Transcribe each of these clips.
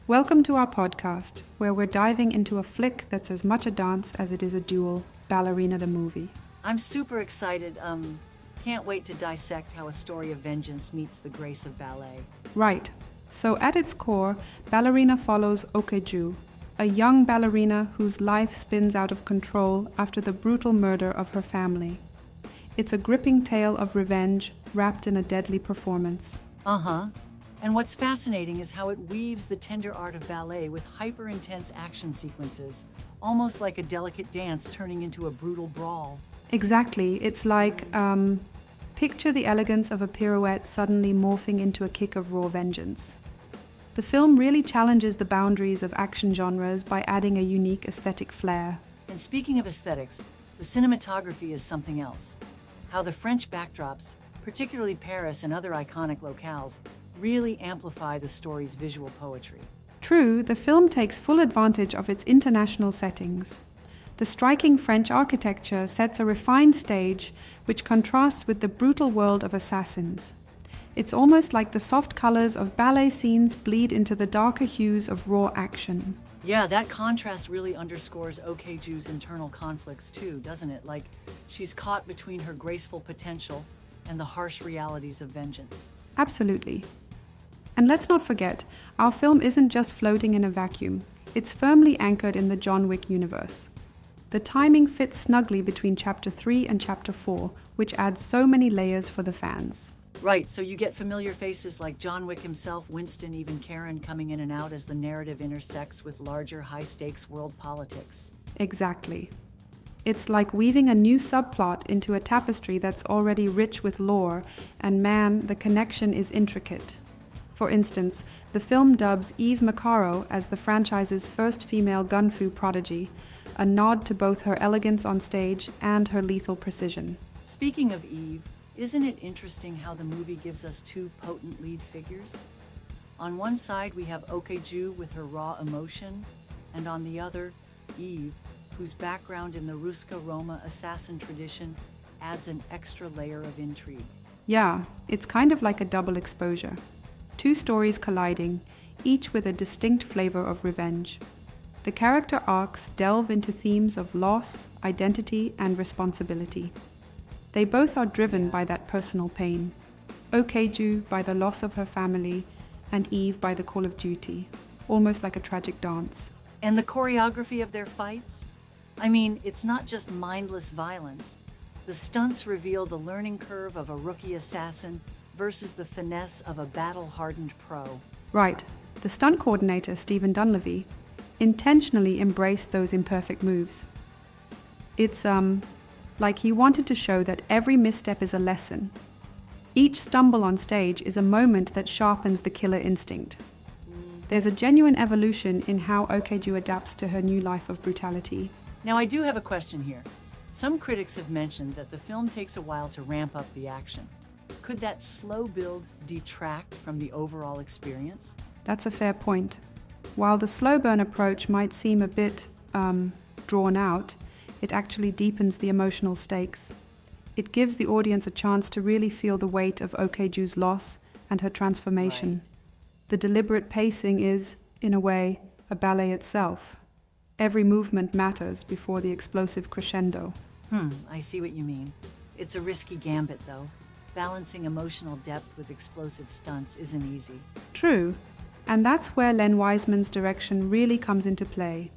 Welcome to our podcast, where we're diving into a flick that's as much a dance as it is a duel, Ballerina the movie. I'm super excited. Can't wait to dissect how a story of vengeance meets the grace of ballet. Right. So at its core, Ballerina follows Okju, a young ballerina whose life spins out of control after the brutal murder of her family. It's a gripping tale of revenge wrapped in a deadly performance. And what's fascinating is how it weaves the tender art of ballet with hyper-intense action sequences, almost like a delicate dance turning into a brutal brawl. Exactly. It's like, picture the elegance of a pirouette suddenly morphing into a kick of raw vengeance. The film really challenges the boundaries of action genres by adding a unique aesthetic flair. And speaking of aesthetics, the cinematography is something else. How the French backdrops, particularly Paris and other iconic locales, really amplify the story's visual poetry. True, the film takes full advantage of its international settings. The striking French architecture sets a refined stage which contrasts with the brutal world of assassins. It's almost like the soft colors of ballet scenes bleed into the darker hues of raw action. Yeah, that contrast really underscores Okju's internal conflicts too, doesn't it? Like, she's caught between her graceful potential and the harsh realities of vengeance. Absolutely. And let's not forget, our film isn't just floating in a vacuum. It's firmly anchored in the John Wick universe. The timing fits snugly between Chapter 3 and Chapter 4, which adds so many layers for the fans. Right, so you get familiar faces like John Wick himself, Winston, even Karen coming in and out as the narrative intersects with larger, high-stakes world politics. Exactly. It's like weaving a new subplot into a tapestry that's already rich with lore, and man, the connection is intricate. For instance, the film dubs Eve Macaro as the franchise's first female gun-fu prodigy, a nod to both her elegance on stage and her lethal precision. Speaking of Eve, isn't it interesting how the movie gives us two potent lead figures? On one side, we have Okju with her raw emotion, and on the other, Eve, whose background in the Ruska Roma assassin tradition adds an extra layer of intrigue. Yeah, it's kind of like a double exposure. Two stories colliding, each with a distinct flavor of revenge. The character arcs delve into themes of loss, identity, and responsibility. They both are driven by that personal pain. Okju by the loss of her family, and Eve by the call of duty, almost like a tragic dance. And the choreography of their fights? I mean, it's not just mindless violence. The stunts reveal the learning curve of a rookie assassin versus the finesse of a battle-hardened pro. Right. The stunt coordinator, Stephen Dunleavy, intentionally embraced those imperfect moves. It's, like he wanted to show that every misstep is a lesson. Each stumble on stage is a moment that sharpens the killer instinct. There's a genuine evolution in how Okju adapts to her new life of brutality. Now, I do have a question here. Some critics have mentioned that the film takes a while to ramp up the action. Could that slow build detract from the overall experience? That's a fair point. While the slow burn approach might seem a bit, drawn out, it actually deepens the emotional stakes. It gives the audience a chance to really feel the weight of Okju's loss and her transformation. Right. The deliberate pacing is, in a way, a ballet itself. Every movement matters before the explosive crescendo. I see what you mean. It's a risky gambit, though. Balancing emotional depth with explosive stunts isn't easy. True, and that's where Len Wiseman's direction really comes into play.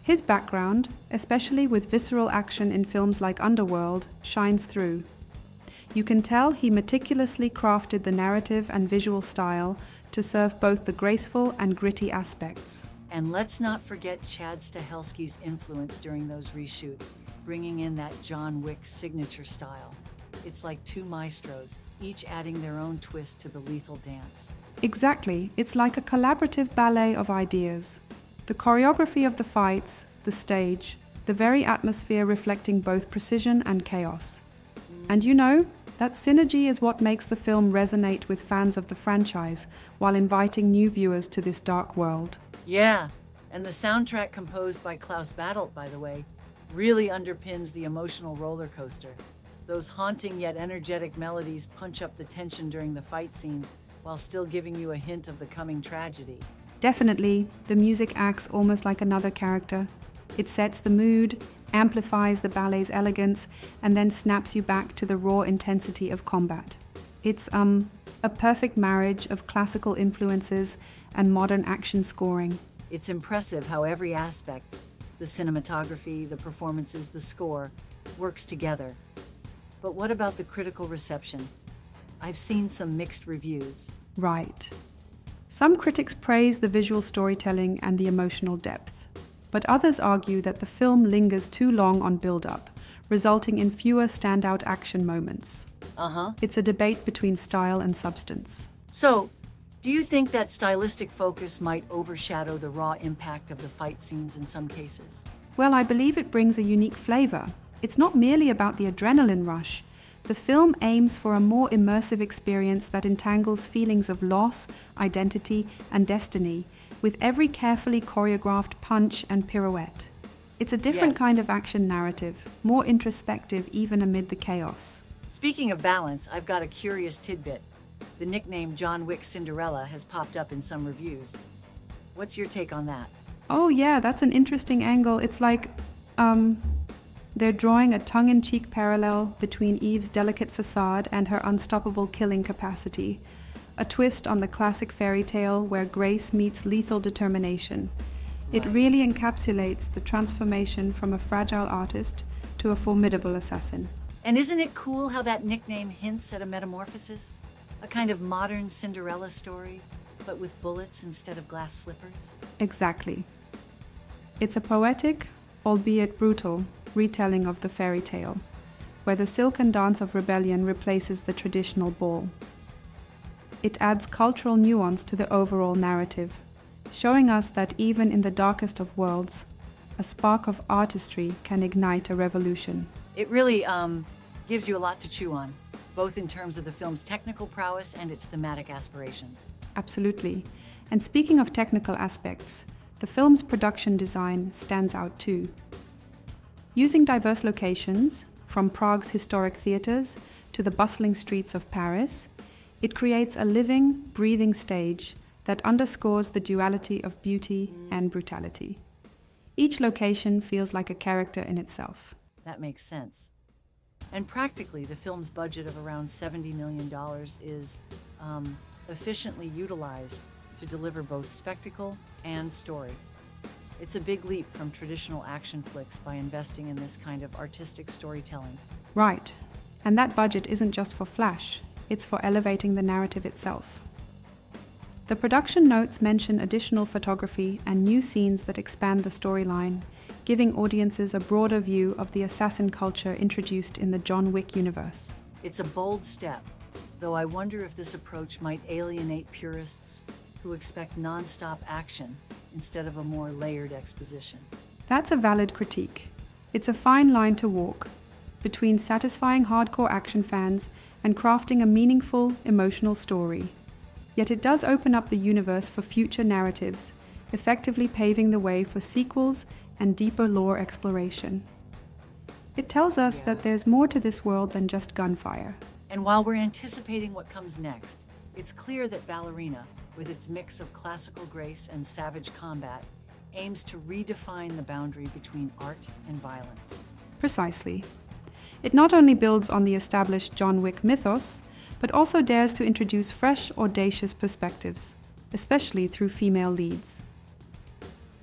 His background, especially with visceral action in films like Underworld, shines through. You can tell he meticulously crafted the narrative and visual style to serve both the graceful and gritty aspects. And let's not forget Chad Stahelski's influence during those reshoots, bringing in that John Wick signature style. It's like two maestros, each adding their own twist to the lethal dance. Exactly, it's like a collaborative ballet of ideas. The choreography of the fights, the stage, the very atmosphere reflecting both precision and chaos. And you know, that synergy is what makes the film resonate with fans of the franchise while inviting new viewers to this dark world. Yeah, and the soundtrack composed by Klaus Badelt, by the way, really underpins the emotional roller coaster. Those haunting yet energetic melodies punch up the tension during the fight scenes while still giving you a hint of the coming tragedy. Definitely, the music acts almost like another character. It sets the mood, amplifies the ballet's elegance, and then snaps you back to the raw intensity of combat. It's a perfect marriage of classical influences and modern action scoring. It's impressive how every aspect, the cinematography, the performances, the score, works together. But what about the critical reception? I've seen some mixed reviews. Right. Some critics praise the visual storytelling and the emotional depth, but others argue that the film lingers too long on build-up, resulting in fewer standout action moments. It's a debate between style and substance. So, do you think that stylistic focus might overshadow the raw impact of the fight scenes in some cases? Well, I believe it brings a unique flavor. It's not merely about the adrenaline rush. The film aims for a more immersive experience that entangles feelings of loss, identity, and destiny with every carefully choreographed punch and pirouette. It's a different kind of action narrative, more introspective even amid the chaos. Speaking of balance, I've got a curious tidbit. The nickname John Wick Cinderella has popped up in some reviews. What's your take on that? Oh yeah, that's an interesting angle. It's like, they're drawing a tongue-in-cheek parallel between Eve's delicate facade and her unstoppable killing capacity. A twist on the classic fairy tale where grace meets lethal determination. It really encapsulates the transformation from a fragile artist to a formidable assassin. And isn't it cool how that nickname hints at a metamorphosis? A kind of modern Cinderella story, but with bullets instead of glass slippers? Exactly. It's a poetic, albeit brutal, retelling of the fairy tale, where the silken dance of rebellion replaces the traditional ball. It adds cultural nuance to the overall narrative, showing us that even in the darkest of worlds, a spark of artistry can ignite a revolution. It really gives you a lot to chew on, both in terms of the film's technical prowess and its thematic aspirations. Absolutely. And speaking of technical aspects, the film's production design stands out too. Using diverse locations, from Prague's historic theaters to the bustling streets of Paris, it creates a living, breathing stage that underscores the duality of beauty and brutality. Each location feels like a character in itself. That makes sense. And practically, the film's budget of around $70 million is efficiently utilized to deliver both spectacle and story. It's a big leap from traditional action flicks by investing in this kind of artistic storytelling. Right. And that budget isn't just for flash, it's for elevating the narrative itself. The production notes mention additional photography and new scenes that expand the storyline, giving audiences a broader view of the assassin culture introduced in the John Wick universe. It's a bold step, though I wonder if this approach might alienate purists who expect non-stop action instead of a more layered exposition. That's a valid critique. It's a fine line to walk between satisfying hardcore action fans and crafting a meaningful, emotional story. Yet it does open up the universe for future narratives, effectively paving the way for sequels and deeper lore exploration. It tells us that there's more to this world than just gunfire. And while we're anticipating what comes next, it's clear that Ballerina, with its mix of classical grace and savage combat, aims to redefine the boundary between art and violence. Precisely. It not only builds on the established John Wick mythos, but also dares to introduce fresh, audacious perspectives, especially through female leads.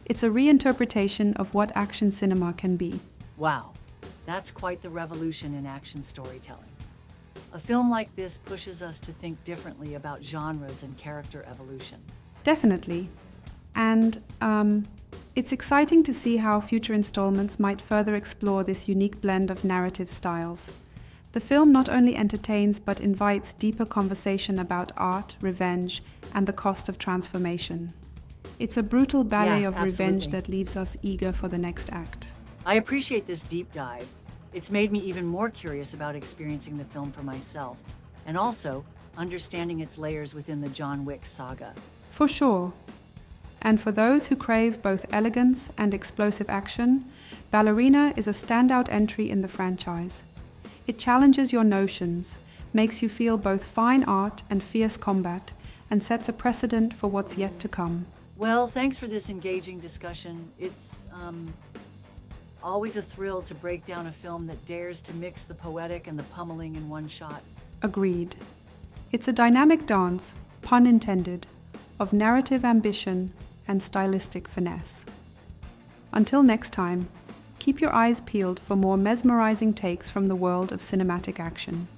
It's a reinterpretation of what action cinema can be. Wow, that's quite the revolution in action storytelling. A film like this pushes us to think differently about genres and character evolution. Definitely. And it's exciting to see how future installments might further explore this unique blend of narrative styles. The film not only entertains but invites deeper conversation about art, revenge, and the cost of transformation. It's a brutal ballet of revenge that leaves us eager for the next act. I appreciate this deep dive. It's made me even more curious about experiencing the film for myself, and also understanding its layers within the John Wick saga. For sure. And for those who crave both elegance and explosive action, Ballerina is a standout entry in the franchise. It challenges your notions, makes you feel both fine art and fierce combat, and sets a precedent for what's yet to come. Well, thanks for this engaging discussion. It's always a thrill to break down a film that dares to mix the poetic and the pummeling in one shot. Agreed. It's a dynamic dance, pun intended, of narrative ambition and stylistic finesse. Until next time, keep your eyes peeled for more mesmerizing takes from the world of cinematic action.